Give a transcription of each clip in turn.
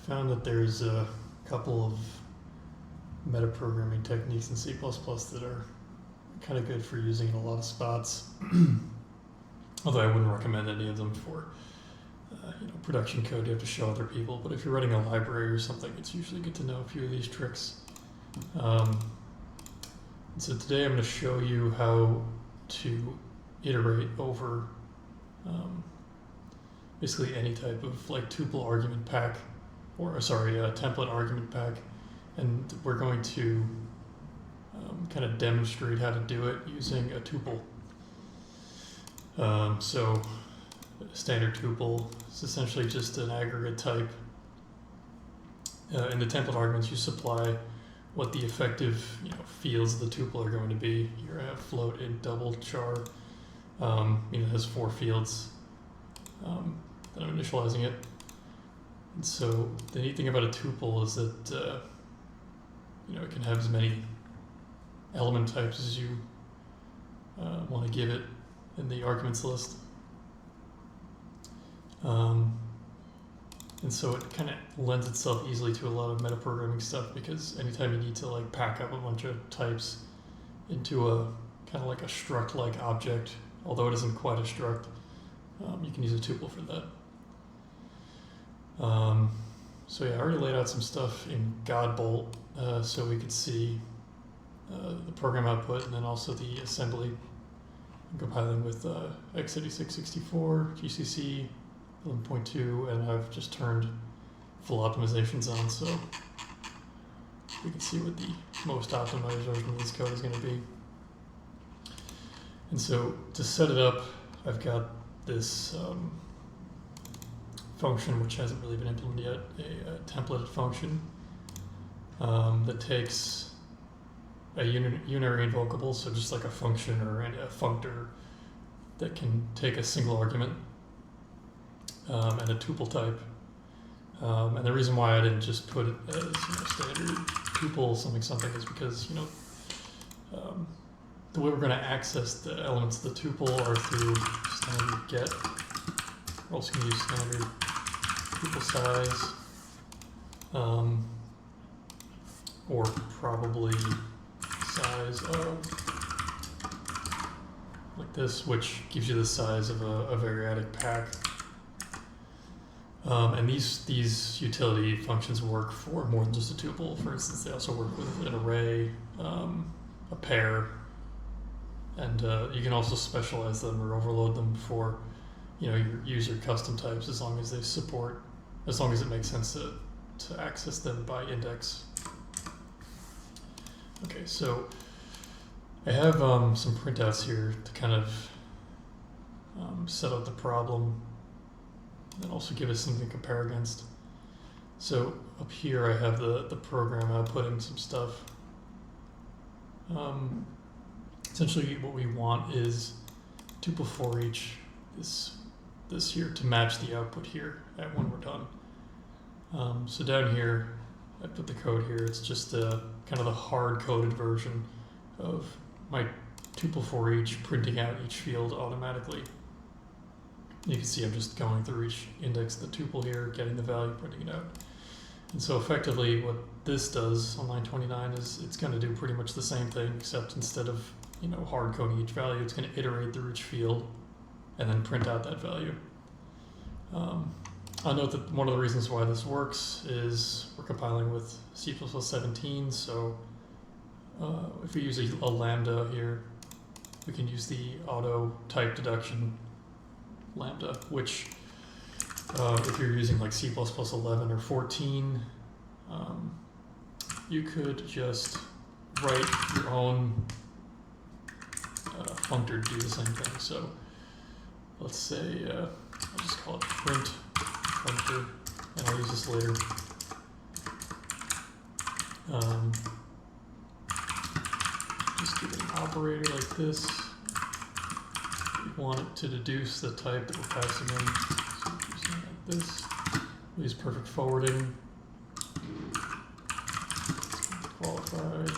found that there's a couple of metaprogramming techniques in C++ that are kind of good for using in a lot of spots. Although I wouldn't recommend any of them for production code you have to show other people. But if you're writing a library or something, it's usually good to know a few of these tricks. So today I'm going to show you how to iterate over basically any type of like tuple argument pack, or sorry, a template argument pack, and we're going to kind of demonstrate how to do it using a tuple. So a standard tuple is essentially just an aggregate type. In the template arguments, you supply what the effective fields of the tuple are going to be. You're going to have float, int, double, char. It has 4 fields that I'm initializing it. And so the neat thing about a tuple is that it can have as many element types as you want to give it in the arguments list. And so it kind of lends itself easily to a lot of metaprogramming stuff, because anytime you need to like pack up a bunch of types into a kind of like a struct-like object, although it isn't quite a struct, you can use a tuple for that. So yeah, I already laid out some stuff in Godbolt so we could see the program output and then also the assembly. I'm compiling with x86-64, GCC 11.2, and I've just turned full optimizations on so we can see what the most optimized version of this code is going to be. And so to set it up, I've got this function which hasn't really been implemented yet, a templated function that takes a unary invocable, so just like a function or a functor that can take a single argument and a tuple type. And the reason why I didn't just put it as standard tuple something is because the way we're going to access the elements of the tuple are through standard get. We're also going to use standard tuple size, or probably size of like this, which gives you the size of a variadic pack. And these utility functions work for more than just a tuple. For instance, they also work with an array, a pair, and you can also specialize them or overload them for your user custom types as long as they support, as long as it makes sense to access them by index. Okay, so I have some printouts here to kind of set up the problem and also give us something to compare against. So up here I have the program outputting some stuff. Essentially what we want is tuple for each this here to match the output here at when we're done. So down here I put the code here. It's just kind of the hard-coded version of my tuple for each, printing out each field automatically. You can see I'm just going through each index of the tuple here, getting the value, printing it out. And so effectively what this does on line 29 is it's going to do pretty much the same thing, except instead of hard coding each value, it's going to iterate through each field and then print out that value. I'll note that one of the reasons why this works is we're compiling with C++ 17, so if we use a lambda here, we can use the auto type deduction lambda, which if you're using like C++ 11 or 14, you could just write your own functor to do the same thing. So let's say I'll just call it print functor, and I'll use this later. Just give it an operator like this. We want it to deduce the type that we're passing in. So we're using it like this. We use perfect forwarding. Qualified.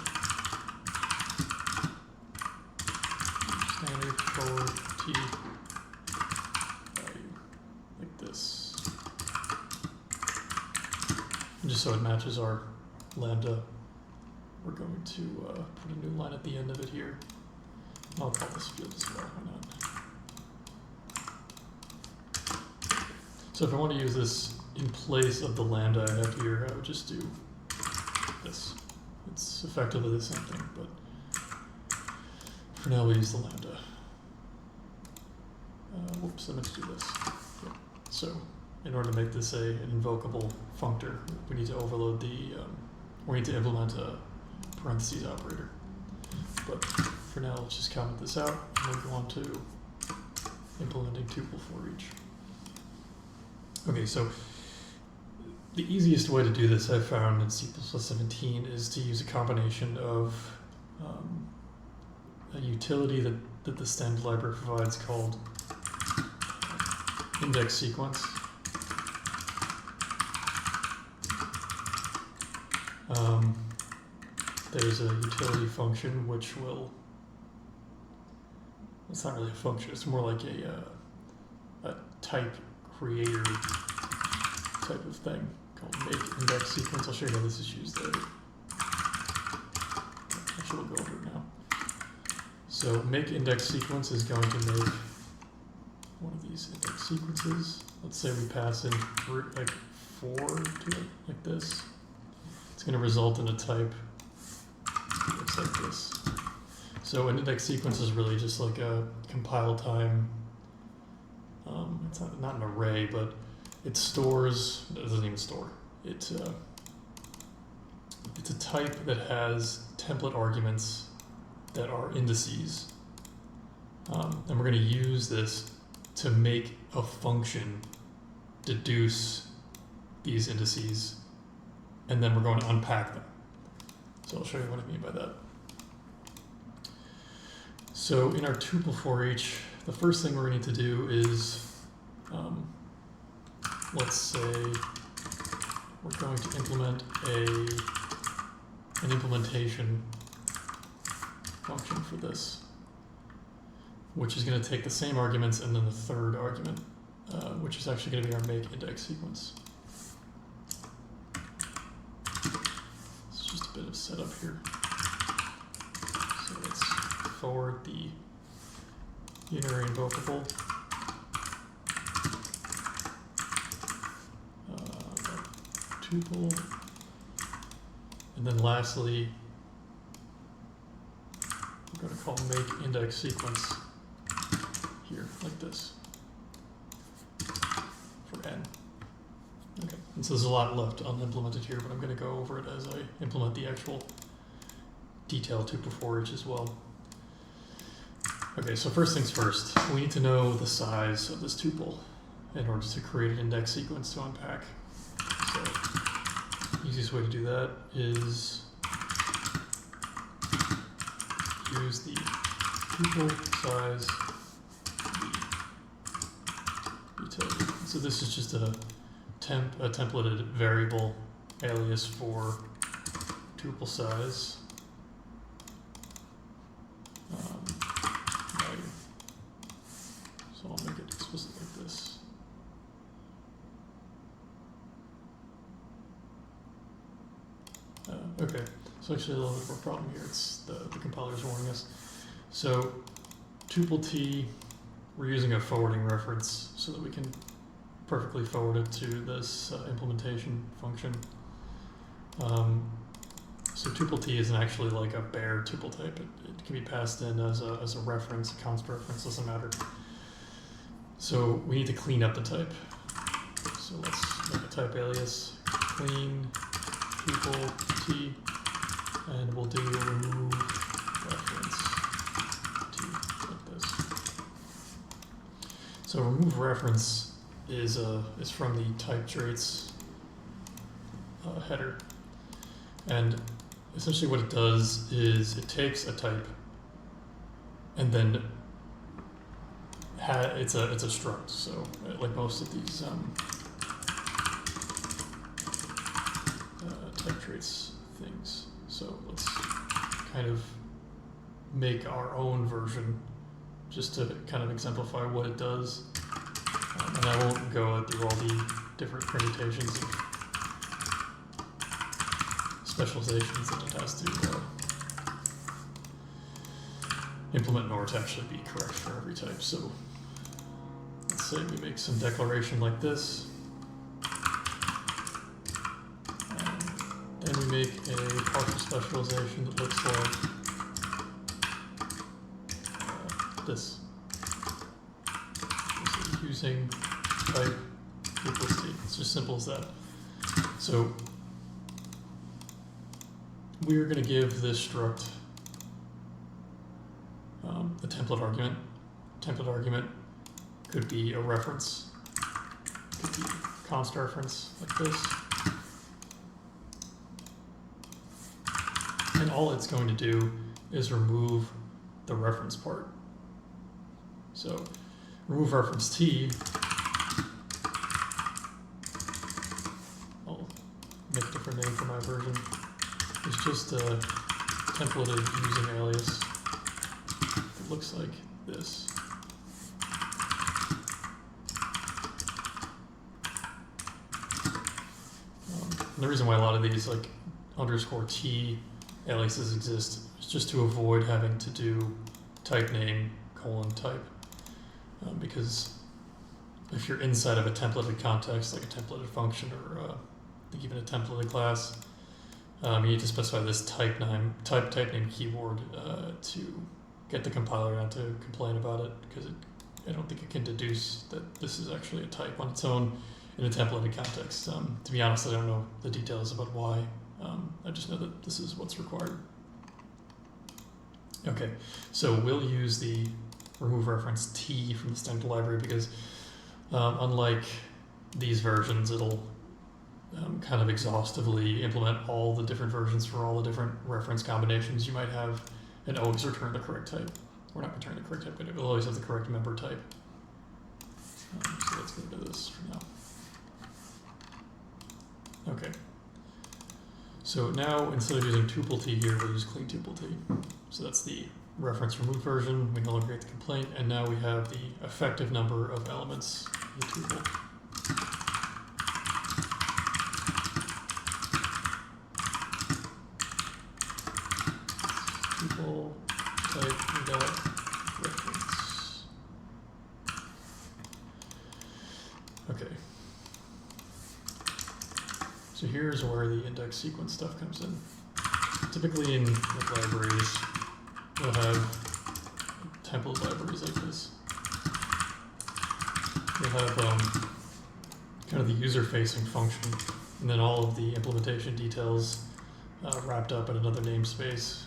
Standard forward T value like this. just so it matches our lambda, we're going to put a new line at the end of it here. I'll call this field as well, why not? So if I want to use this in place of the lambda I have here, I would just do this. It's effectively the same thing, but for now we use the lambda. Whoops, I meant to do this. Yep. So in order to make this an invocable functor, we need to overload we need to implement a parentheses operator. But for now, let's just comment this out and then go on to implementing tuple for each. Okay, so the easiest way to do this I've found in C++17 is to use a combination of a utility that the standard library provides called index sequence. There's a utility function which will, it's not really a function, it's more like a type creator type of thing called make index sequence. I'll show you how this is used later. Actually, we'll go over it now. So make index sequence is going to make one of these index sequences. Let's say we pass in like 4 to it, like this. It's going to result in a type that looks like this. So an index sequence is really just like a compile time. It's not an array, but it stores. It doesn't even store. It's a type that has template arguments that are indices, and we're going to use this to make a function deduce these indices, and then we're going to unpack them. So I'll show you what I mean by that. So in our tuple for each, the first thing we're going to need to do is, let's say we're going to implement an implementation function for this, which is going to take the same arguments and then the third argument, which is actually going to be our make index sequence. It's just a bit of setup here. So let's forward the unary invocable. Tuple, and then lastly, we're going to call make index sequence here, like this, for n. Okay, and so there's a lot left unimplemented here, but I'm going to go over it as I implement the actual detailed tuple for each as well. Okay, so first things first, we need to know the size of this tuple in order to create an index sequence to unpack. So the easiest way to do that is use the tuple size utility. So this is just a templated variable alias for tuple size value. So I'll make it explicit like this. Okay, so actually a little bit more problem here. It's the compiler's warning us. So tuple t, we're using a forwarding reference so that we can perfectly forward it to this implementation function. So tuple t isn't actually like a bare tuple type. It can be passed in as a reference, a const reference, doesn't matter. So we need to clean up the type. So let's make a type alias clean tuple t, and we'll do remove reference t like this. So remove reference is from the type traits header, and essentially what it does is it takes a type and then it's a struct. So like most of these type traits things. So let's kind of make our own version just to kind of exemplify what it does. And I won't go through all the different permutations specializations, then it has to implement nor to actually be correct for every type. So let's say we make some declaration like this. Then we make a partial specialization that looks like this. This is using type equals t. It's just simple as that. So we're going to give this struct a template argument. Template argument could be a reference, could be const reference like this. And all it's going to do is remove the reference part. So remove reference t, I'll make a different name for my version. It's just a templated using alias that looks like this. And the reason why a lot of these like underscore t aliases exist is just to avoid having to do type name colon type, because if you're inside of a templated context like a templated function or even a templated class, you need to specify this type name keyword to get the compiler not to complain about it, because I don't think it can deduce that this is actually a type on its own in a templated context. To be honest, I don't know the details about why. I just know that this is what's required. Okay, so we'll use the remove reference t from the standard library because unlike these versions, it'll kind of exhaustively implement all the different versions for all the different reference combinations you might have and always return the correct type. We're not returning the correct type, but it will always have the correct member type. So let's get into this for now. Okay. So now, instead of using tuple t here, we'll use clean tuple t. So that's the reference remove version. We no longer get the complaint, and now we have the effective number of elements in the tuple. Tuple type without reference. Okay. So here's where the index sequence stuff comes in. Typically in like libraries, we'll have template libraries like this. We'll have kind of the user-facing function, and then all of the implementation details wrapped up in another namespace,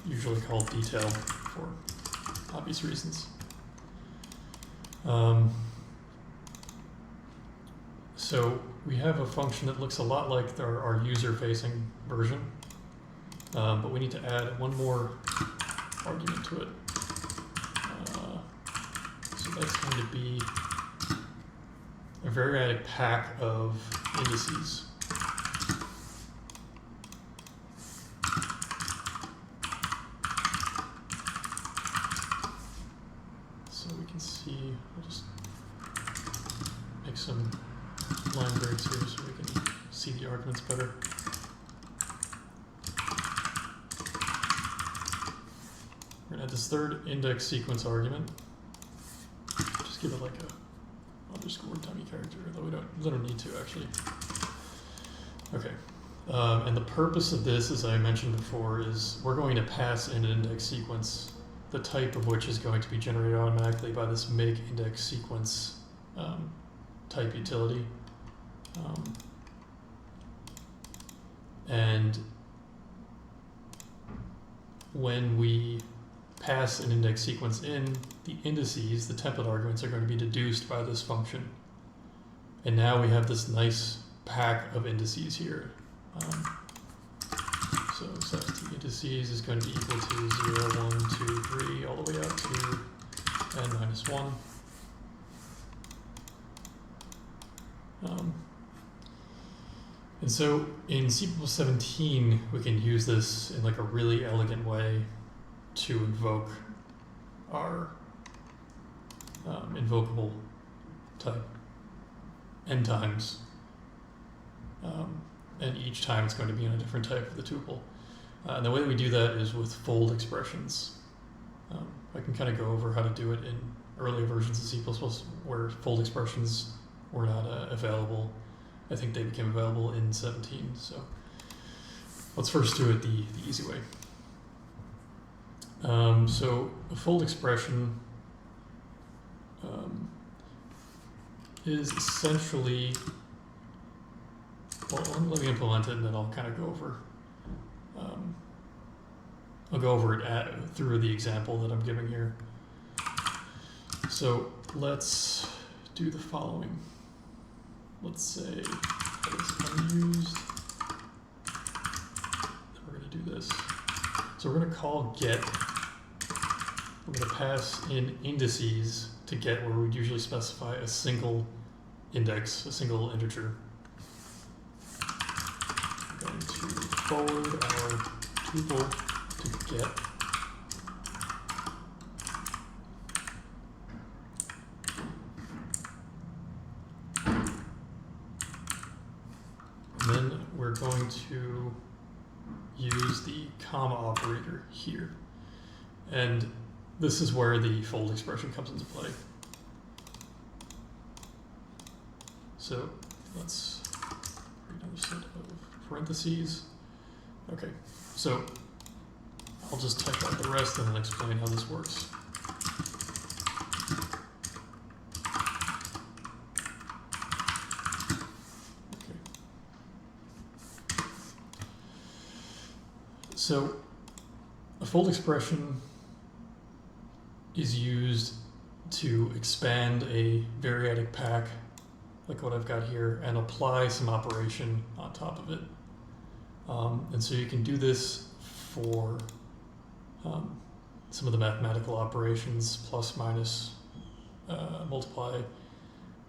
usually called detail for obvious reasons. So we have a function that looks a lot like our user-facing version, but we need to add one more argument to it. So that's going to be a variadic pack of indices. So we can see, I'll just make some line breaks here so we can see the arguments better. We're going to add this third index sequence argument. Just give it like a underscore dummy character, though we don't need to actually. Okay. And the purpose of this, as I mentioned before, is we're going to pass in an index sequence, the type of which is going to be generated automatically by this make index sequence type utility. And when we pass an index sequence in, the indices, the template arguments, are going to be deduced by this function. And now we have this nice pack of indices here. So set indices is going to be equal to 0, 1, 2, 3, all the way out to n minus 1. And so in C++17, we can use this in like a really elegant way to invoke our invocable type n times. and each time it's going to be in a different type of the tuple. And the way we do that is with fold expressions. I can kind of go over how to do it in earlier versions of C++ where fold expressions were not available. I think they became available in 17. So let's first do it the easy way. So a fold expression is essentially, well, let me implement it and then I'll kind of go over. I'll go over it through the example that I'm giving here. So let's do the following. Let's say that is unused. Then we're going to do this. So we're going to call get. We're going to pass in indices to get where we'd usually specify a single index, a single integer. We're going to forward our tuple to get. And then we're going to use the comma operator here. And this is where the fold expression comes into play. So let's create another set of parentheses. Okay, so I'll just type out the rest and then explain how this works. Okay. So a fold expression is used to expand a variadic pack, like what I've got here, and apply some operation on top of it. And so you can do this for some of the mathematical operations, plus, minus, multiply.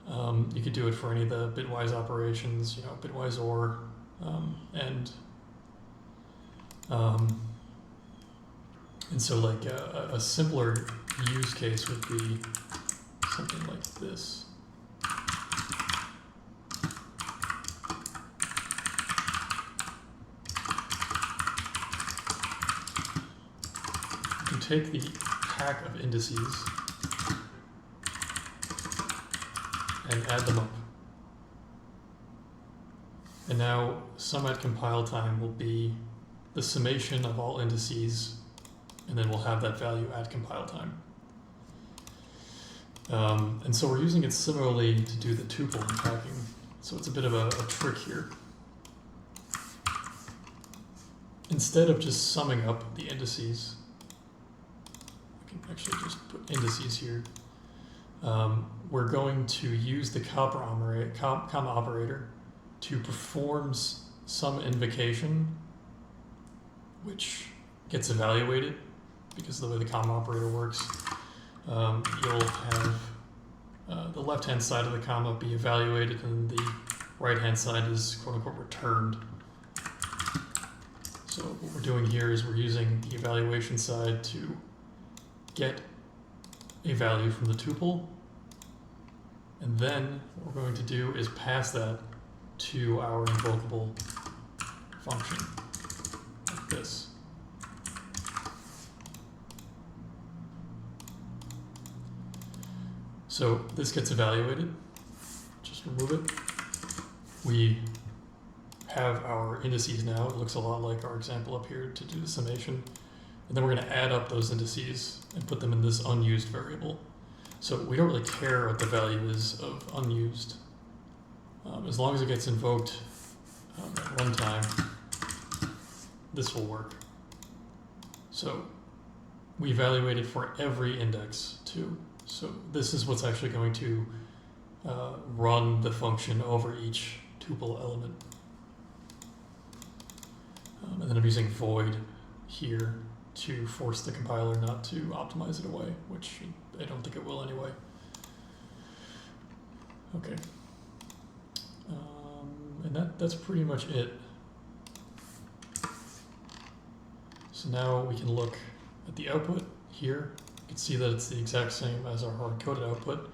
You could do it for any of the bitwise operations, bitwise OR, and so like a simpler use case would be something like this. You can take the pack of indices and add them up. And now sum at compile time will be the summation of all indices, and then we'll have that value at compile time. And so we're using it similarly to do the tuple unpacking. So it's a bit of a trick here. Instead of just summing up the indices, I can actually just put indices here. We're going to use the comma operator to perform some invocation, which gets evaluated because of the way the comma operator works. You'll have the left-hand side of the comma be evaluated, and the right-hand side is quote-unquote returned. So what we're doing here is we're using the evaluation side to get a value from the tuple, and then what we're going to do is pass that to our invocable function, like this. So this gets evaluated, just remove it. We have our indices now. It looks a lot like our example up here to do the summation. And then we're going to add up those indices and put them in this unused variable. So we don't really care what the value is of unused. As long as it gets invoked at runtime, this will work. So we evaluated for every index too. So this is what's actually going to run the function over each tuple element. And then I'm using void here to force the compiler not to optimize it away, which I don't think it will anyway. Okay. And that's pretty much it. So now we can look at the output here. You can see that it's the exact same as our hard-coded output.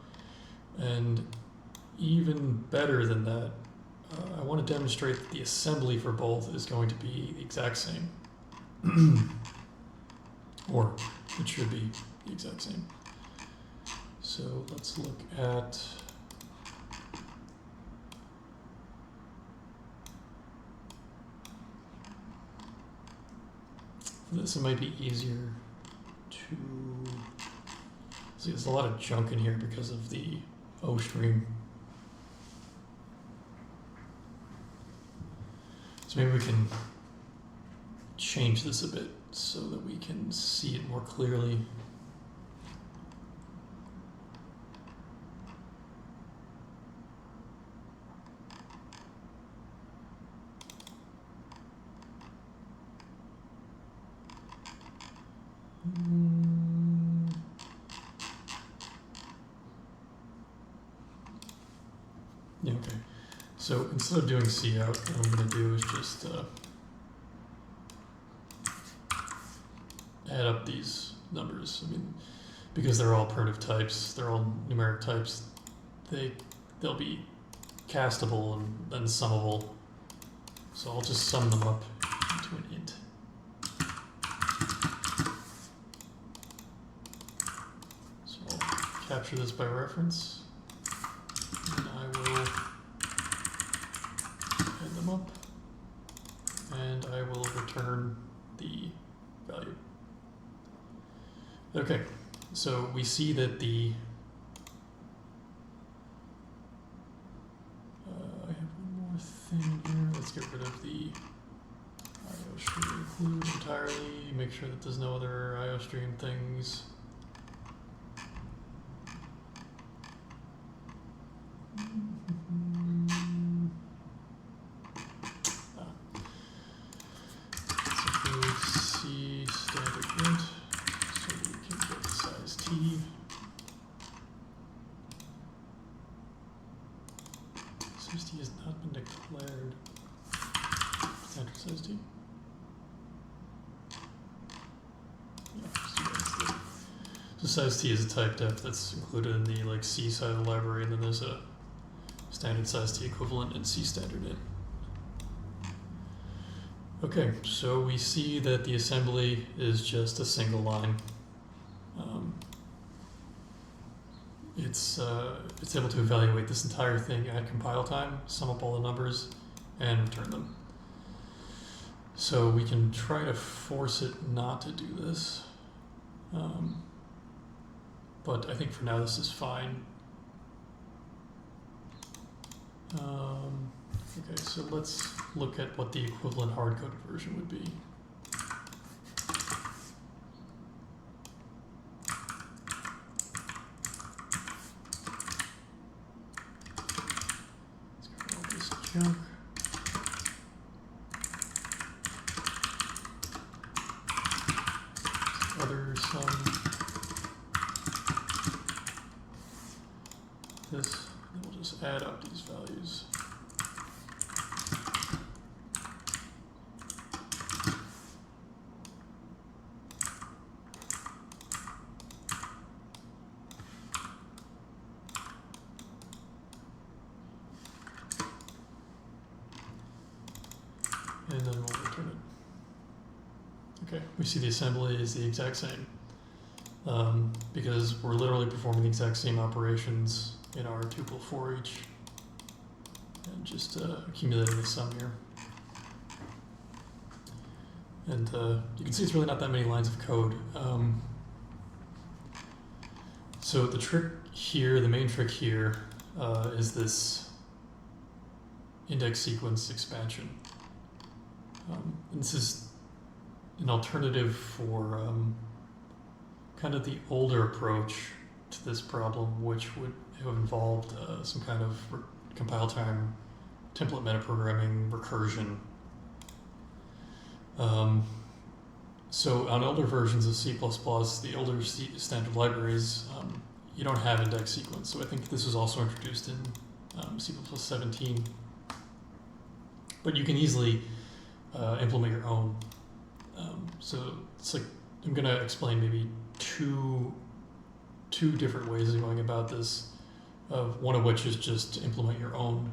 And even better than that, I want to demonstrate that the assembly for both is going to be the exact same. Or it should be the exact same. So let's look at this. It might be easier to see. There's a lot of junk in here because of the O stream. So maybe we can change this a bit so that we can see it more clearly. Yeah, okay. So instead of doing cout, what I'm going to do is just add up these numbers. I mean, because they're all primitive types, they're all numeric types, they'll be castable and then summable. So I'll just sum them up into an int. So I'll capture this by reference, and I will add them up, and I will return the value. Okay, so we see that the I have one more thing here. Let's get rid of the IO stream include entirely. Make sure that there's no other IO stream things. C standard int. So we can get size t. Size t has not been declared. Standard size t. Yeah, so size t is a type def that's included in the C side of the library, and then there's a standard size t equivalent in C standard int. Okay, so we see that the assembly is just a single line. It's able to evaluate this entire thing at compile time, sum up all the numbers, and return them. So we can try to force it not to do this, but I think for now this is fine. Okay, so let's look at what the equivalent hard-coded version would be. Let's get rid of all this junk. Other sum. This, and we'll just add up these values. And then we'll return it. Okay, we see the assembly is the exact same because we're literally performing the exact same operations in our tuple for each and just accumulating the sum here. And you can see it's really not that many lines of code. So the trick here, the main trick here, is this index sequence expansion. And this is an alternative for kind of the older approach to this problem, which would have involved some kind of compile time template metaprogramming recursion. So on older versions of C++, the older standard libraries, you don't have index sequence. So I think this was also introduced in C++ 17. But you can easily implement your own. So it's like, I'm going to explain maybe two different ways of going about this, one of which is just to implement your own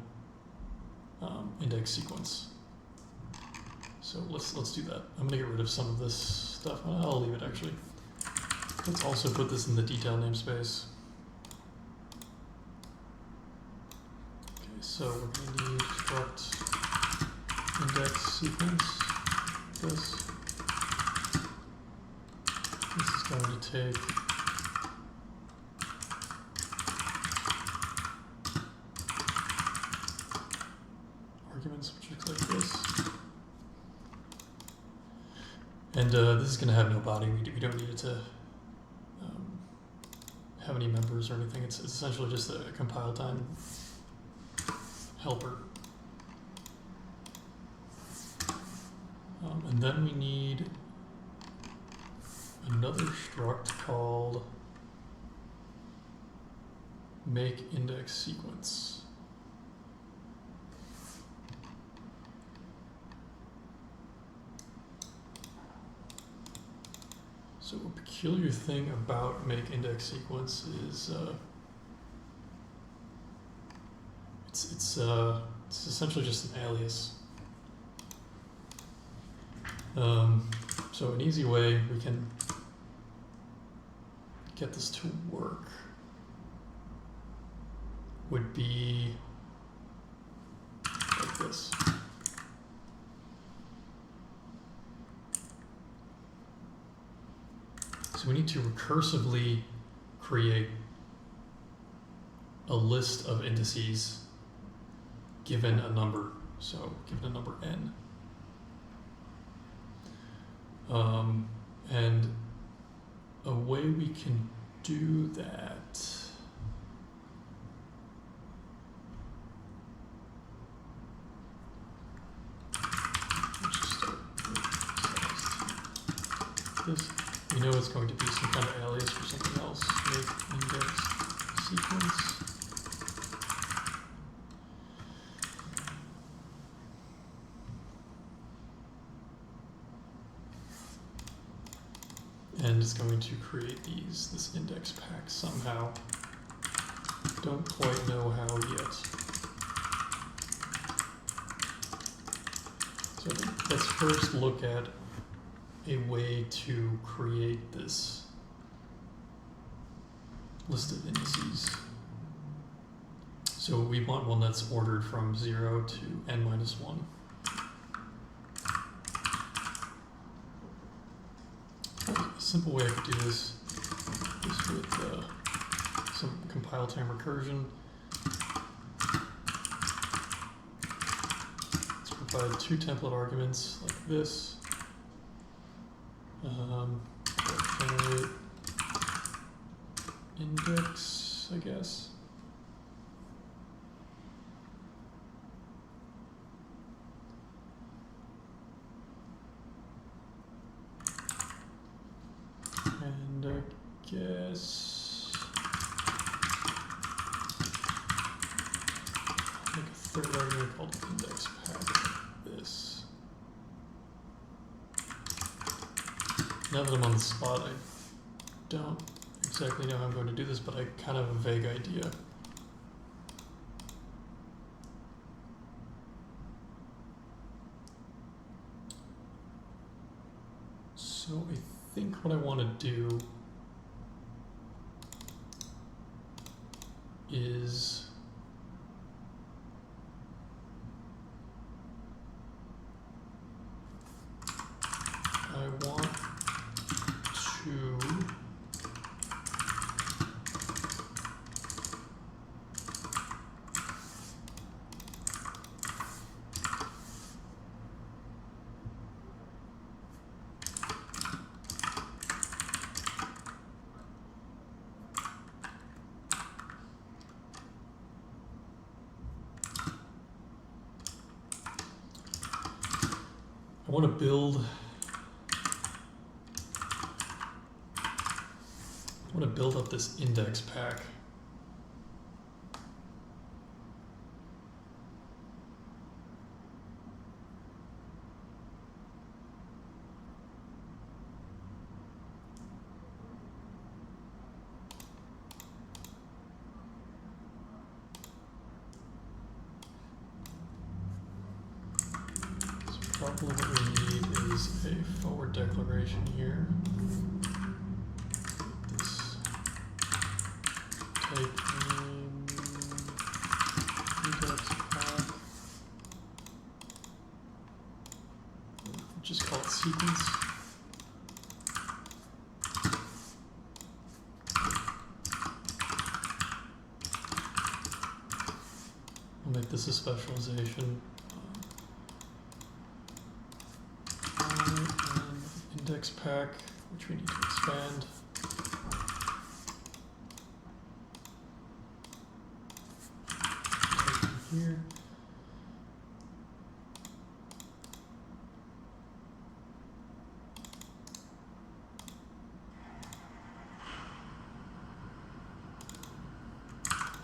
index sequence. So let's do that. I'm gonna get rid of some of this stuff. I'll leave it actually. Let's also put this in the detail namespace. Okay, so we're gonna need struct index sequence. This is going to take arguments, which looks like this. And this is going to have no body. We don't need it to have any members or anything. It's essentially just a compile time helper. And then we need another struct called make index sequence. So a peculiar thing about make index sequence is it's essentially just an alias. So an easy way we can get this to work would be like this. So we need to recursively create a list of indices given a number. So given a number n. And a way we can do that let's just start with this. We know it's going to be some kind of alias for something else. Make index sequence. And it's going to create this index pack somehow. Don't quite know how yet. So let's first look at a way to create this list of indices. So we want one that's ordered from 0 to n-1. A simple way I could do this is with some compile time recursion. Let's provide 2 template arguments like this. Generate index, I guess. And I guess make a third argument called index pack like this. Now that I'm on the spot, I don't exactly know how I'm going to do this, but I kind of have a vague idea. So I think what I want to do is I want to build up this index pack. example of what we need is a forward declaration here. This type name, index path. Just call it sequence. I'll make this a specialization. And index pack, which we need to expand. Here.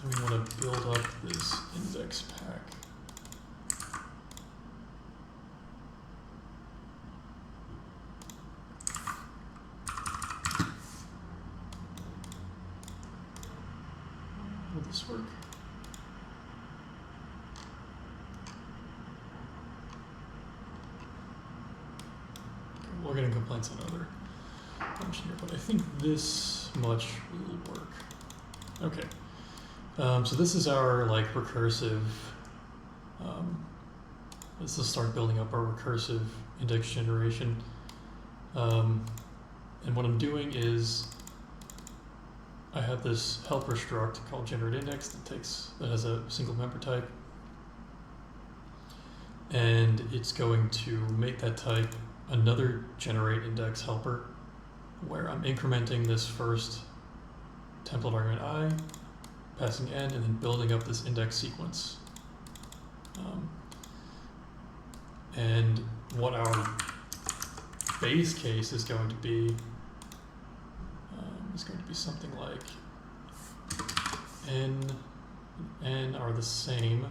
We want to build up this index pack. Will this work? We're getting complaints on other function here, but I think this much will work. Okay. So this is our like recursive. Let's just start building up our recursive index generation. And what I'm doing is I have this helper struct called generate index that has a single member type, and it's going to make that type another generate index helper where I'm incrementing this first template argument I, passing n, and then building up this index sequence. And what our base case is going to be something like n and n are the same.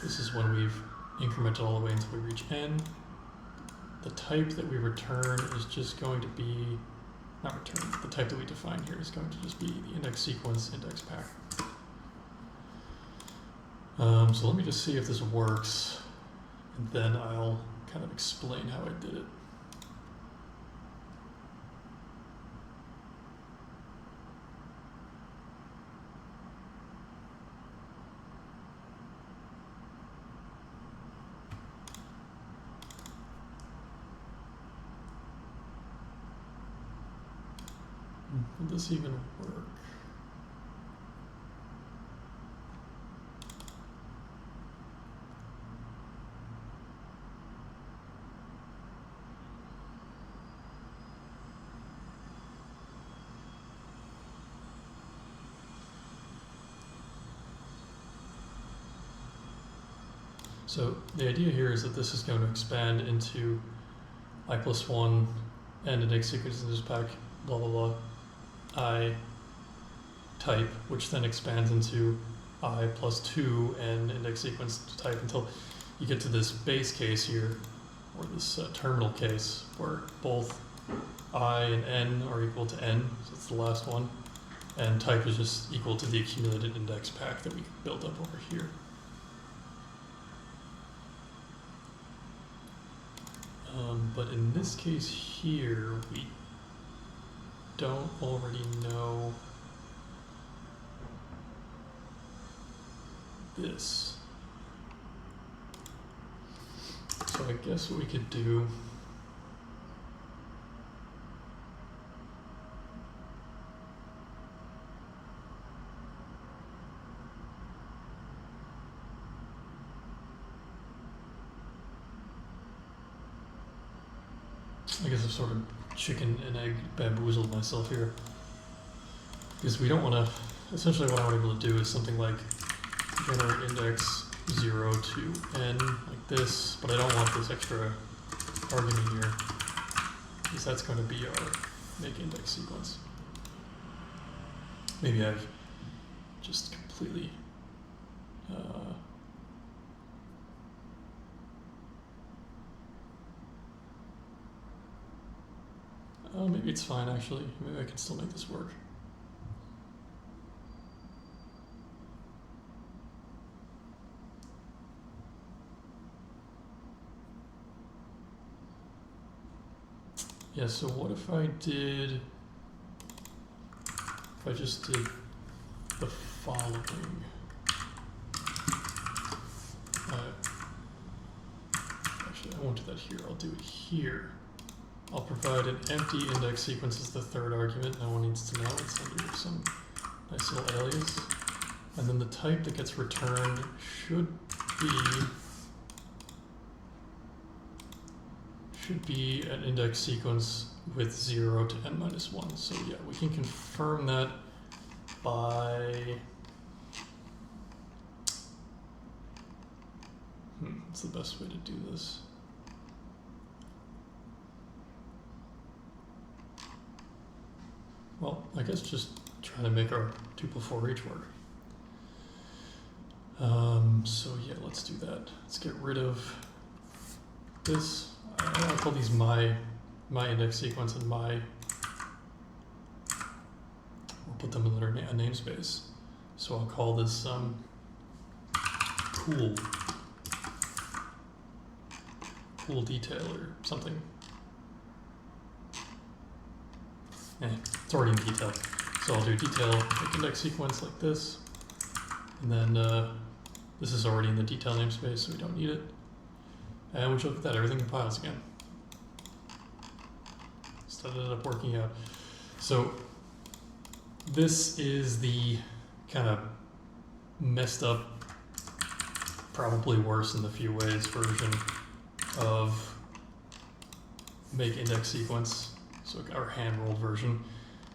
This is when we've incremented all the way until we reach n. The type that we return is just going to be, not return, the type that we define here is going to just be the index sequence index pack. So let me just see if this works, and then I'll kind of explain how I did it. Will this even work? So the idea here is that this is going to expand into I+1 and index sequence in this pack, blah, blah, blah, I type, which then expands into I+2 and index sequence type until you get to this base case here, or this terminal case, where both I and n are equal to n, so it's the last one, and type is just equal to the accumulated index pack that we built up over here. But in this case here, we don't already know this. So I guess what we could do I guess I've sort of chicken and egg bamboozled myself here, because we don't want to, essentially what I want to be able to do is something like generate index 0 to n like this, but I don't want this extra argument here, because that's going to be our make index sequence. Maybe I've just completely oh, maybe it's fine actually. Maybe I can still make this work. Yeah, so what if I just did the following? Actually, I won't do that here. I'll do it here. I'll provide an empty index sequence as the third argument. No one needs to know. It's under some nice little alias. And then the type that gets returned should be an index sequence with 0 to n minus 1. So yeah, we can confirm that by what's the best way to do this? Well, I guess just trying to make our tuple for each work. So yeah, let's do that. Let's get rid of this. I'll call these my index sequence and we'll put them in their a namespace. So I'll call this pool detail or something. It's already in detail. So I'll do detail like index sequence like this, and then this is already in the detail namespace, so we don't need it. And we should look at that, everything compiles again. So that ended up working out. So this is the kind of messed up, probably worse in the few ways version of make index sequence, so our hand rolled version.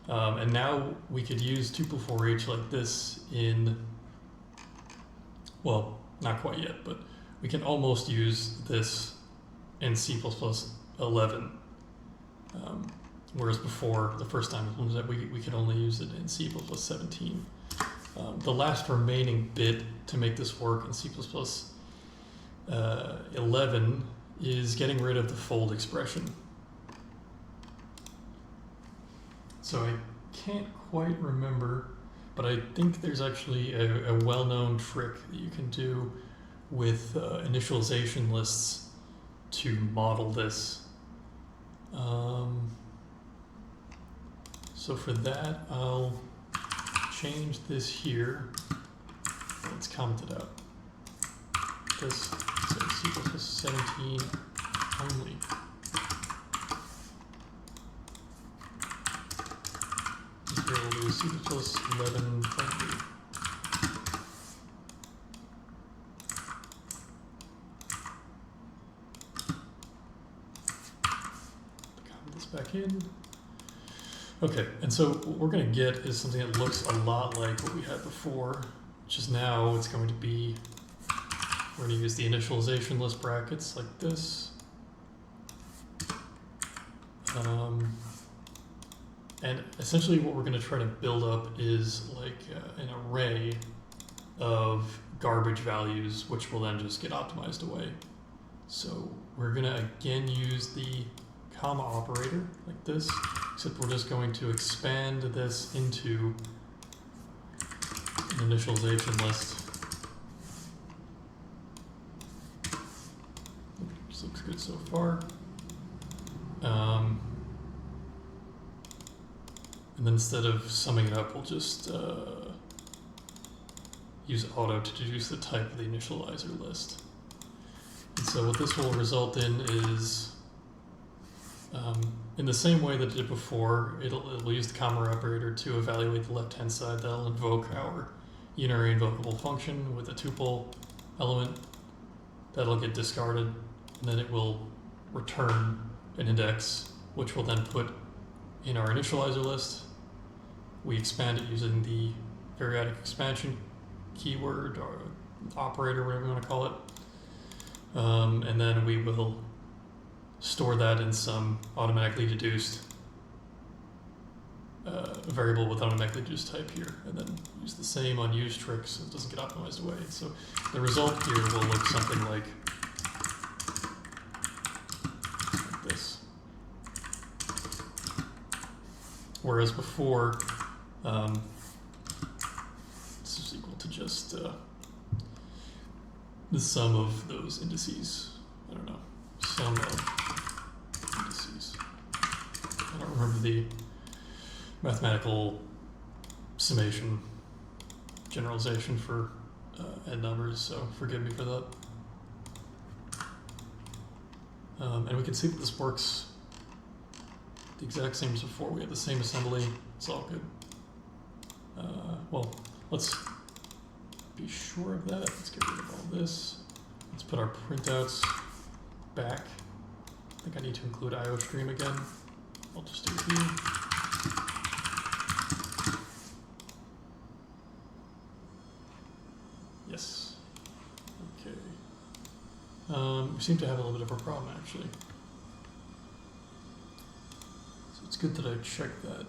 And now we could use tuple for each like this in, well, not quite yet, but we can almost use this in C++ 11. Whereas before, the first time we could only use it in C++ 17. The last remaining bit to make this work in C++ 11 is getting rid of the fold expression. So I can't quite remember, but I think there's actually a well-known trick that you can do with initialization lists to model this. So for that, I'll change this here. Let's comment it out. This says C++ 17 only. Here we'll do C++ 11 only. Comment this back in. Okay, and so what we're going to get is something that looks a lot like what we had before, which is now it's going to be, we're going to use the initialization list brackets like this. And essentially what we're going to try to build up is like an array of garbage values, which will then just get optimized away. So we're going to again use the comma operator like this, except we're just going to expand this into an initialization list. This looks good so far. And then instead of summing it up, we'll just use auto to deduce the type of the initializer list. And so what this will result in is, in the same way that it did before, it'll use the comma operator to evaluate the left-hand side. That'll invoke our unary invocable function with a tuple element. That'll get discarded, and then it will return an index, which we'll then put in our initializer list. We expand it using the periodic expansion keyword or operator, whatever you want to call it. And then we will store that in some automatically deduced variable with automatically deduced type here, and then use the same unused trick so it doesn't get optimized away. So the result here will look something like this. Whereas before, this is equal to just the sum of those indices. I don't know, sum of indices. remember the mathematical summation generalization for n numbers, so forgive me for that. And we can see that this works the exact same as before. We have the same assembly. It's all good. Well, let's be sure of that. Let's get rid of all this. Let's put our printouts back. I think I need to include IOStream again. I'll just do it here. Yes. Okay. We seem to have a little bit of a problem, actually. So it's good that I checked that.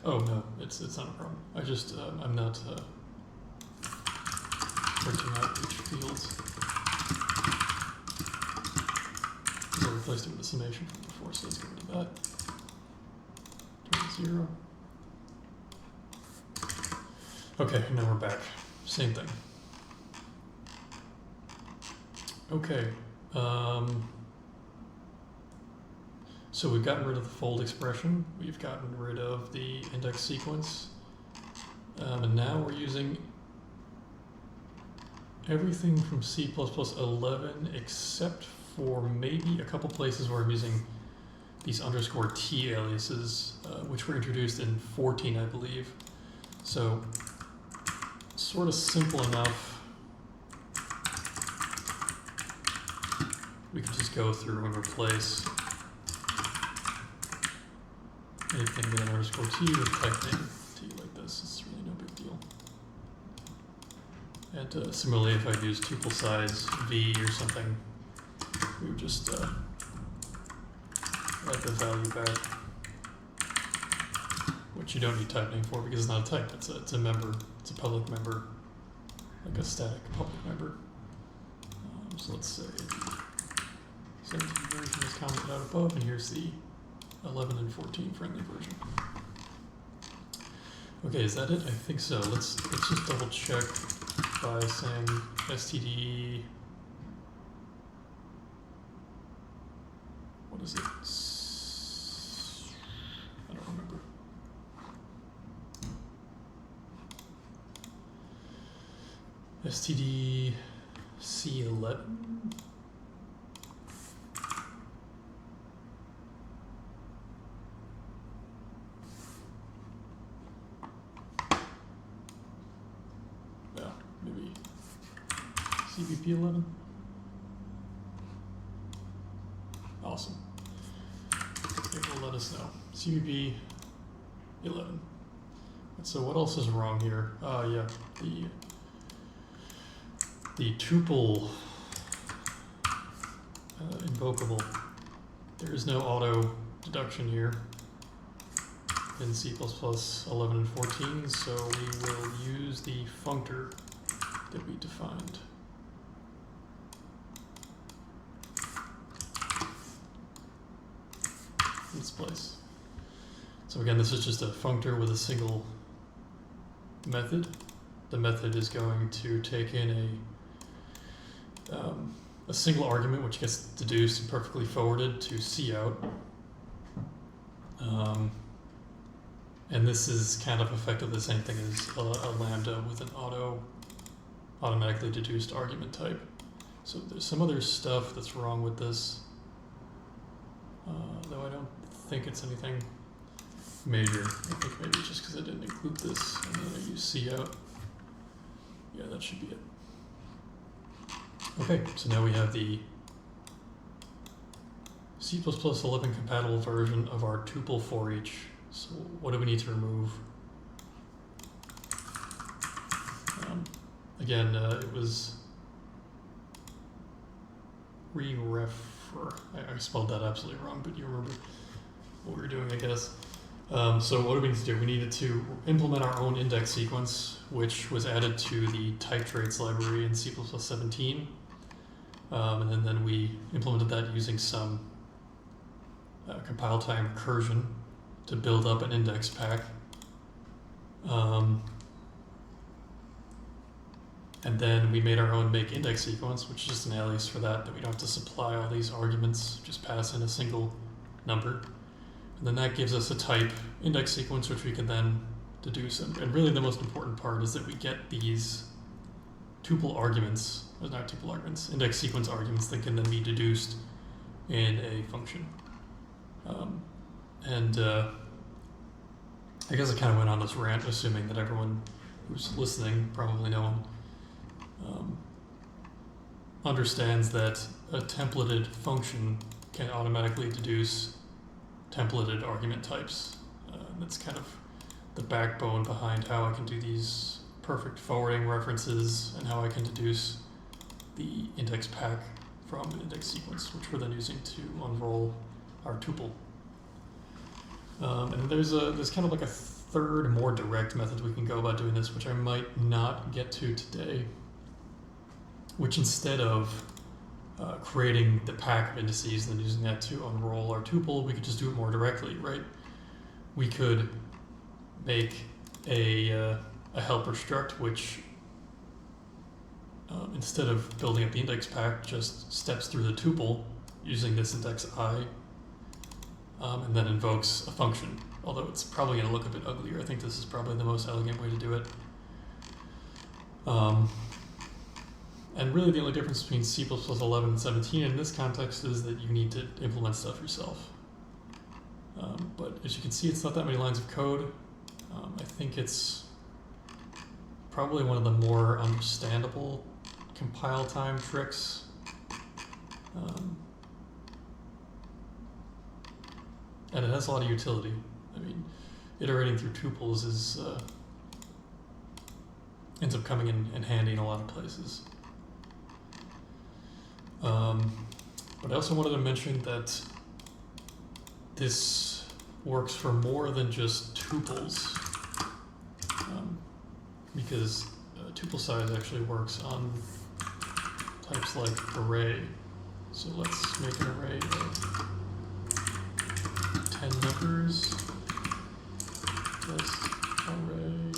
Oh no, it's not a problem. I just I'm not printing out each fields. Because I replaced it with a summation from before, so let's get rid of that. Turn to 0. Okay, now we're back. Same thing. Okay. So we've gotten rid of the fold expression. We've gotten rid of the index sequence. And now we're using everything from C++ 11 except for maybe a couple places where I'm using these _t aliases, which were introduced in 14, I believe. So sort of simple enough. We can just go through and replace anything with an _t with type name t like this. It's really no big deal. And similarly, if I'd use tuple size v or something, we would just add the value back, which you don't need type name for because it's not a type. It's a member. It's a public member, like a static public member. So let's say 17 version is commented out above, and here's the 11 and 14 friendly version. Okay, is that it? I think so. Let's just double check by saying std. What is it? I don't remember. Std C11. Maybe CVP11. Awesome. It will let us know. CVP11. So what else is wrong here? Yeah, the tuple invocable. There is no auto deduction here in C++ 11 and 14, so we will use the functor that we defined. In this place. So again, this is just a functor with a single method. The method is going to take in a single argument which gets deduced and perfectly forwarded to cout. And this is kind of effectively the same thing as a lambda with an automatically deduced argument type. So there's some other stuff that's wrong with this, though I don't think it's anything major. I think maybe it's just because I didn't include this and then I use cout. Yeah, that should be it. Okay, so now we have the C++ 11 compatible version of our tuple for each. So what do we need to remove? Again, it was re-refer. I spelled that absolutely wrong, but you remember what we were doing, I guess. So what do we need to do? We needed to implement our own index sequence, which was added to the type traits library in C++ 17. And then we implemented that using some compile time recursion to build up an index pack. And then we made our own make index sequence, which is just an alias for that we don't have to supply all these arguments, just pass in a single number. And then that gives us a type index sequence, which we can then deduce. And really the most important part is that we get these tuple arguments, or not tuple arguments, index sequence arguments that can then be deduced in a function. I guess I kind of went on this rant assuming that everyone who's listening, probably no one, understands that a templated function can automatically deduce templated argument types. That's kind of the backbone behind how I can do these perfect forwarding references and how I can deduce the index pack from an index sequence, which we're then using to unroll our tuple. And there's kind of like a third, more direct method we can go about doing this, which I might not get to today, which instead of creating the pack of indices and then using that to unroll our tuple, we could just do it more directly, right? We could make a helper struct which instead of building up the index pack, just steps through the tuple using this index I, and then invokes a function. Although it's probably going to look a bit uglier. I think this is probably the most elegant way to do it. And really the only difference between C++ 11 and 17 in this context is that you need to implement stuff yourself. But as you can see, it's not that many lines of code. I think it's probably one of the more understandable compile time tricks. And it has a lot of utility. I mean, iterating through tuples is ends up coming in handy in a lot of places. But I also wanted to mention that this works for more than just tuples, because tuple size actually works on types like array. So let's make an array of 10 numbers. Plus array 1,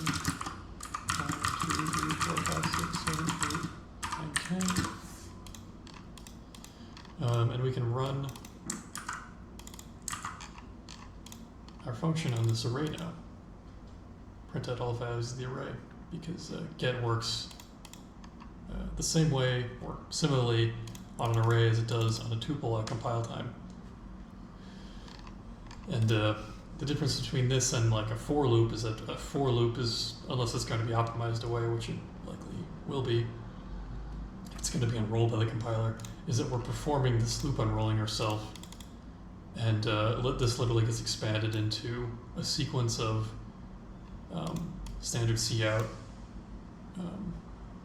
2, 3, 4, 5, 6, 7, 8, 9, 10. And we can run our function on this array now. Print out all values of the array, because get works the same way or similarly on an array as it does on a tuple at compile time. And the difference between this and like a for loop is that a for loop is, unless it's going to be optimized away, which it likely will be, it's going to be unrolled by the compiler, is that we're performing this loop unrolling ourselves. And this literally gets expanded into a sequence of standard cout,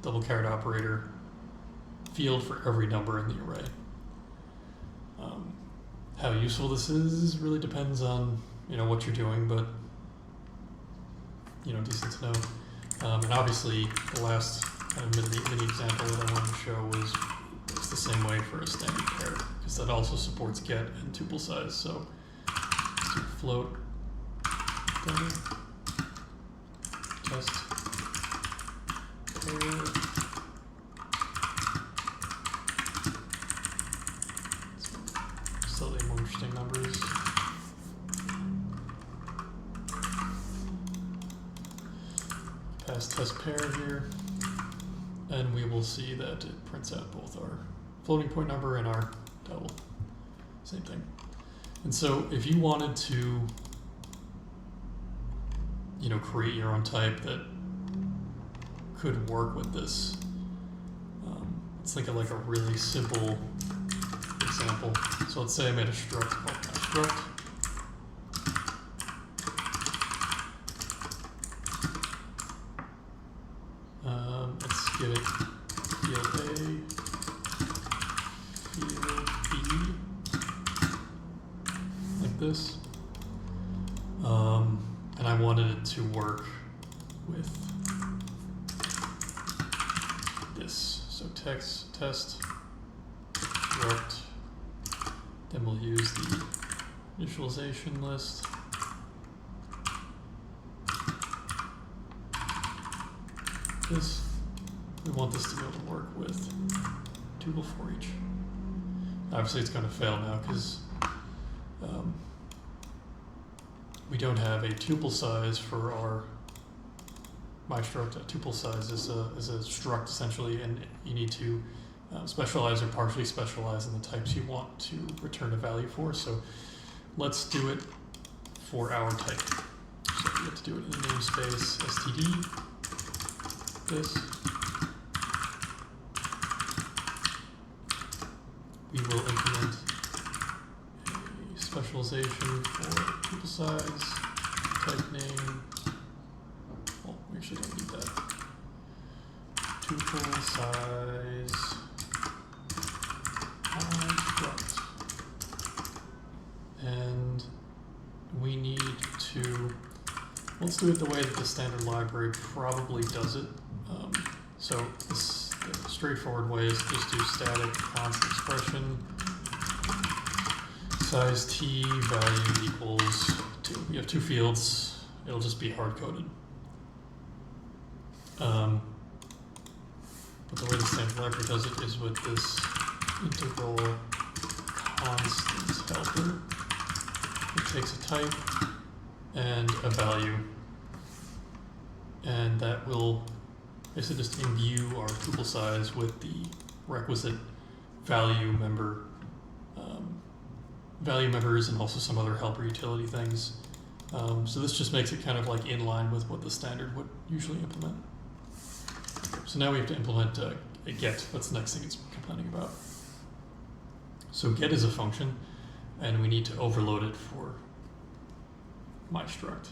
double caret operator, field for every number in the array. How useful this is really depends on what you're doing, but decent to know. And obviously the last kind of mini example that I wanted to show was it's the same way for a standard pair, because that also supports get and tuple size. So let's do float demo test pair. Slightly more interesting numbers. Pass test pair here, and we will see that it prints out both our floating point number and our double. Same thing. And so if you wanted to create your own type that could work with this, let's think of like a really simple example. So let's say I made a struct called my struct. Let's give it field A, field B, like this. And I wanted it to work with this. So text test struct. Then we'll use the initialization list. We want this to be able to work with tuple for each. Obviously it's going to fail now because we don't have a tuple size for our myStruct. A tuple size is a struct essentially, and you need to specialize or partially specialize in the types you want to return a value for. So let's do it for our type. So we have to do it in the namespace std. This. We will implement a specialization for tuple size, type name. Well, we actually don't need that. Tuple size struct. And we need to, let's do it the way that the standard library probably does it. So this, the straightforward way is just do static constant expression size t value equals 2. We have 2 fields. It'll just be hard coded. But the way the standard library does it is with this integral constant helper. It takes a type and a value, and that will basically just imbue our tuple size with the requisite value members and also some other helper utility things. So this just makes it kind of like in line with what the standard would usually implement. So now we have to implement a get. That's the next thing it's complaining about. So get is a function, and we need to overload it for myStruct.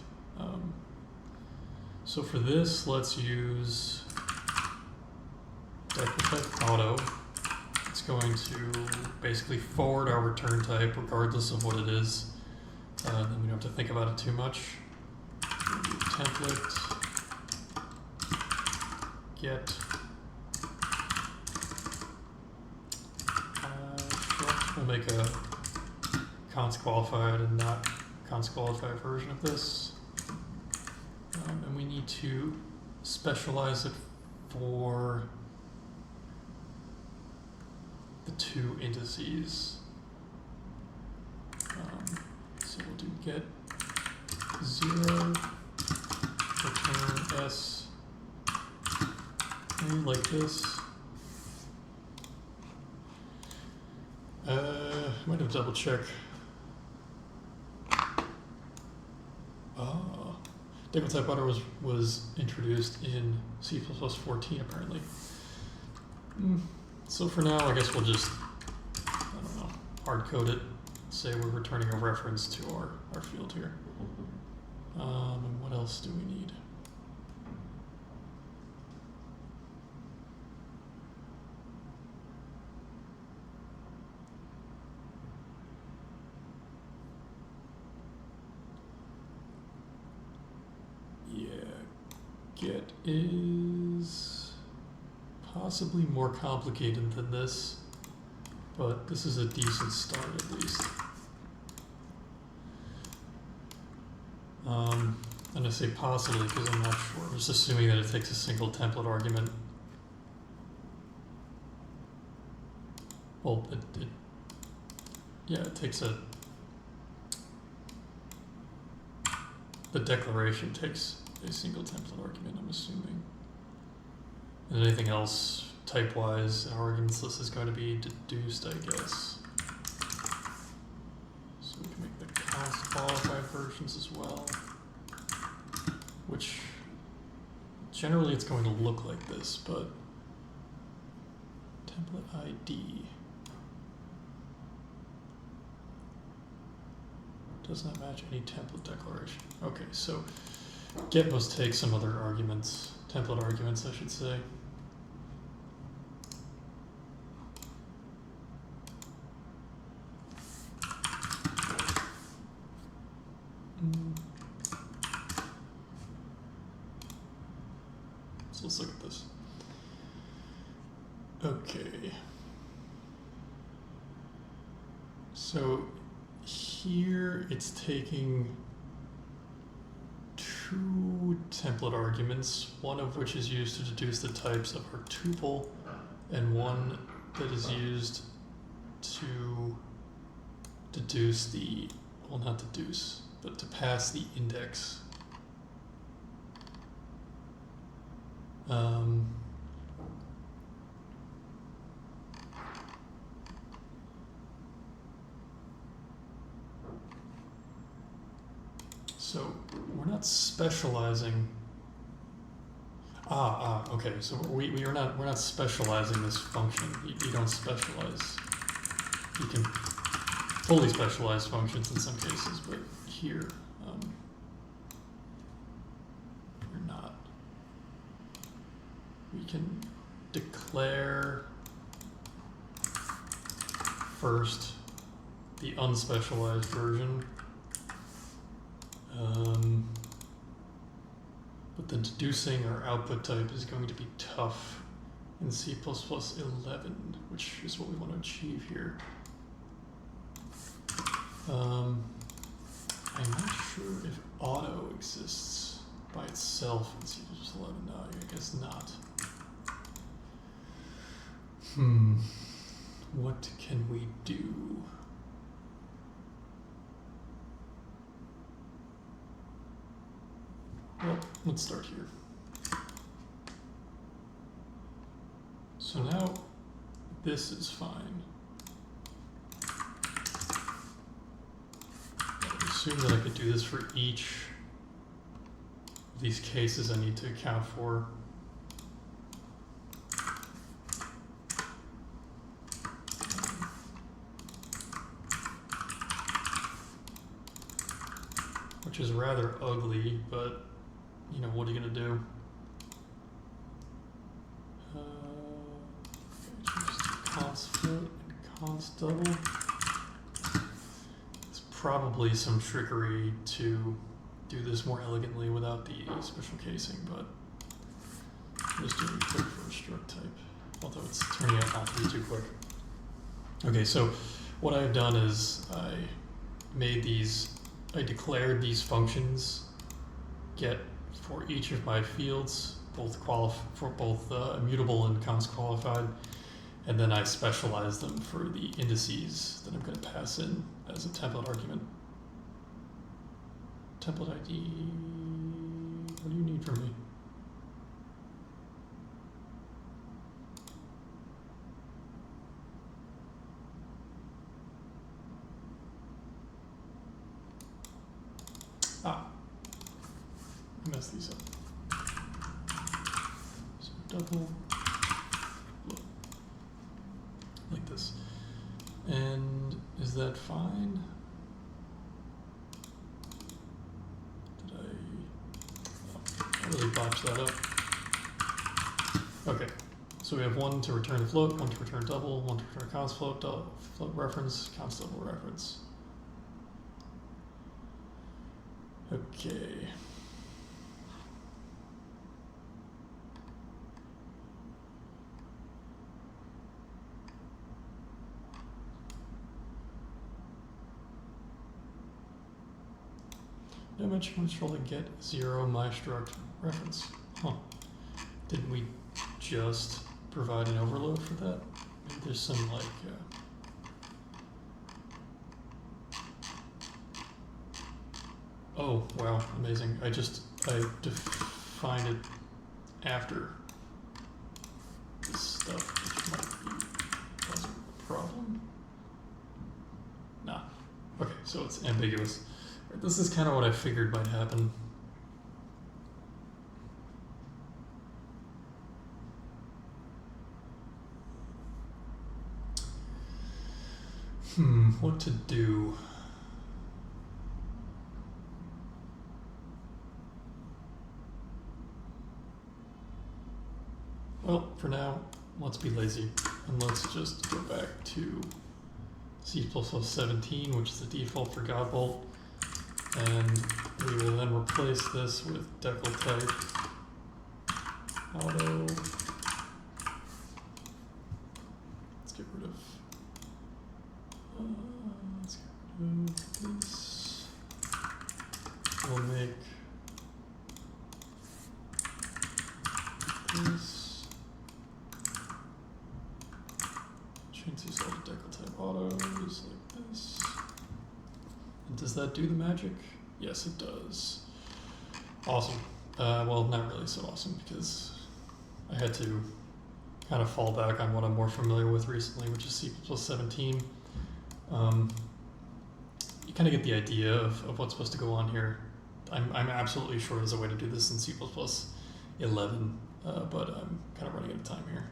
So for this, let's use declatype auto. It's going to basically forward our return type regardless of what it is. Then we don't have to think about it too much. We'll do template get struct. We'll make a const qualified and not const qualified version of this. And we need to specialize it for the 2 indices. So we'll do get 0, return s, maybe like this. Might have double check. Declatype auto was introduced in C++ 14 apparently. So for now, I guess we'll just, I don't know, hard code it. Say we're returning a reference to our field here. And what else do we need? Get is possibly more complicated than this, but this is a decent start at least. And I say possibly because I'm not sure. I'm just assuming that it takes a single template argument. Well, it takes the declaration takes a single template argument, I'm assuming. And anything else type-wise in our arguments list is going to be deduced, I guess. So we can make the const qualified versions as well, which generally it's going to look like this, but template ID does not match any template declaration. Okay, so get must take some other arguments, template arguments, I should say. So let's look at this. Okay. So here it's taking 2 template arguments, one of which is used to deduce the types of our tuple, and one that is used to deduce the, well, not deduce, but to pass the index. So we're not specializing. Okay. So we're not specializing this function. You don't specialize. You can fully specialize functions in some cases, but here we're not. We can declare first the unspecialized version. But the deducing our output type is going to be tough in C++ 11, which is what we want to achieve here. I'm not sure if auto exists by itself in C++ 11. No, I guess not. What can we do? Well, let's start here. So now this is fine. I assume that I could do this for each of these cases I need to account for. Which is rather ugly, but you know, what are you going to do? Const float and const double. There's probably some trickery to do this more elegantly without the special casing, but I'm just doing it quick for a struct type, although it's turning out not to be too quick. Okay, so what I've done is I declared these functions get for each of my fields, for both immutable and const qualified, and then I specialize them for the indices that I'm going to pass in as a template argument. Template ID, what do you need from me? I messed these up. So double, like this. And is that fine? Did I really botch that up? Okay, so we have one to return float, one to return double, one to return const float, float reference, const double reference. Okay. Dimension control get 0 my struct reference. Huh. Didn't we just provide an overload for that? Maybe there's some like oh wow, amazing. I defined it after this stuff, which might be causing a problem. Nah. Okay, so it's ambiguous. This is kind of what I figured might happen. What to do? Well, for now, let's be lazy and let's just go back to C++ 17, which is the default for Godbolt. And we will then replace this with decal type auto. Let's get rid of this. We'll make this. Change these all to decal type autos like this. Does that do the magic? Yes, it does. Awesome. Well, not really so awesome because I had to kind of fall back on what I'm more familiar with recently, which is C++17. You kind of get the idea of what's supposed to go on here. I'm absolutely sure there's a way to do this in C++11, but I'm kind of running out of time here.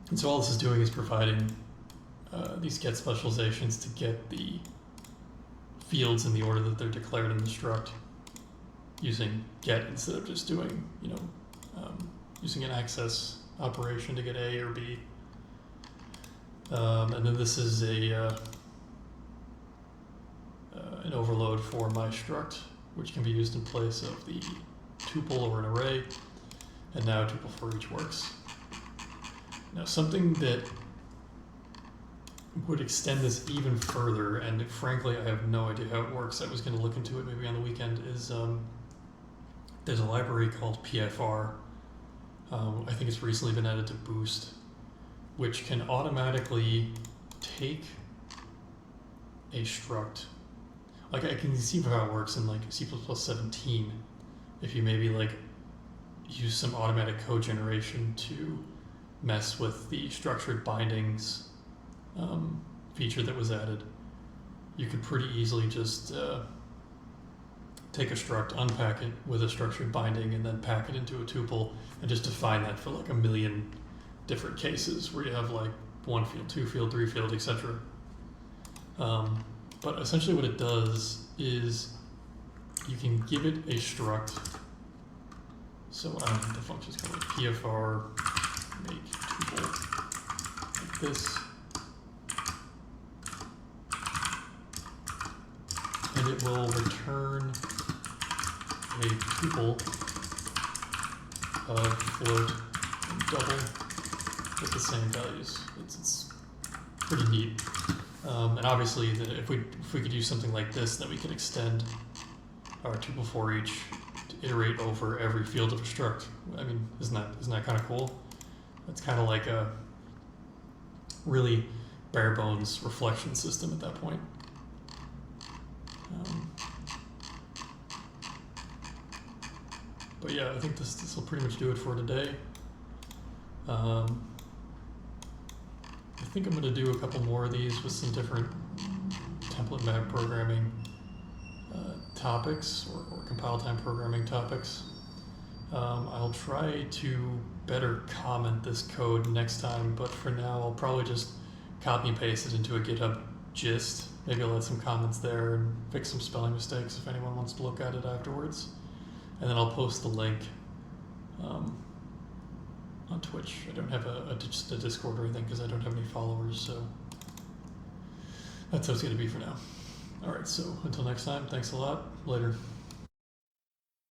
And so all this is doing is providing these get specializations to get the fields in the order that they're declared in the struct using get instead of just doing, using an access operation to get A or B. And then this is an overload for my struct, which can be used in place of the tuple or an array. And now tuple for each works. Now something that would extend this even further, and frankly I have no idea how it works, I was going to look into it maybe on the weekend, is there's a library called PFR. I think it's recently been added to Boost, which can automatically take a struct. Like I can see how it works in like C++17, if you maybe like use some automatic code generation to mess with the structured bindings feature that was added. You could pretty easily just take a struct, unpack it with a structured binding, and then pack it into a tuple, and just define that for like a million different cases where you have like 1 field, 2 field, 3 field, etc. But essentially what it does is you can give it a struct. So I think the function's called PFR make tuple like this. And it will return a tuple of float and double with the same values. It's pretty neat. And obviously, if we could use something like this, then we could extend our tuple for each to iterate over every field of a struct. I mean, isn't that kind of cool? It's kind of like a really bare bones reflection system at that point. But yeah, I think this will pretty much do it for today. I think I'm going to do a couple more of these with some different template map programming topics or compile time programming topics. I'll try to better comment this code next time, but for now I'll probably just copy and paste it into a GitHub gist. Maybe I'll add some comments there and fix some spelling mistakes if anyone wants to look at it afterwards. And then I'll post the link on Twitch. I don't have a Discord or anything because I don't have any followers, so that's how it's going to be for now. All right, so until next time, thanks a lot. Later.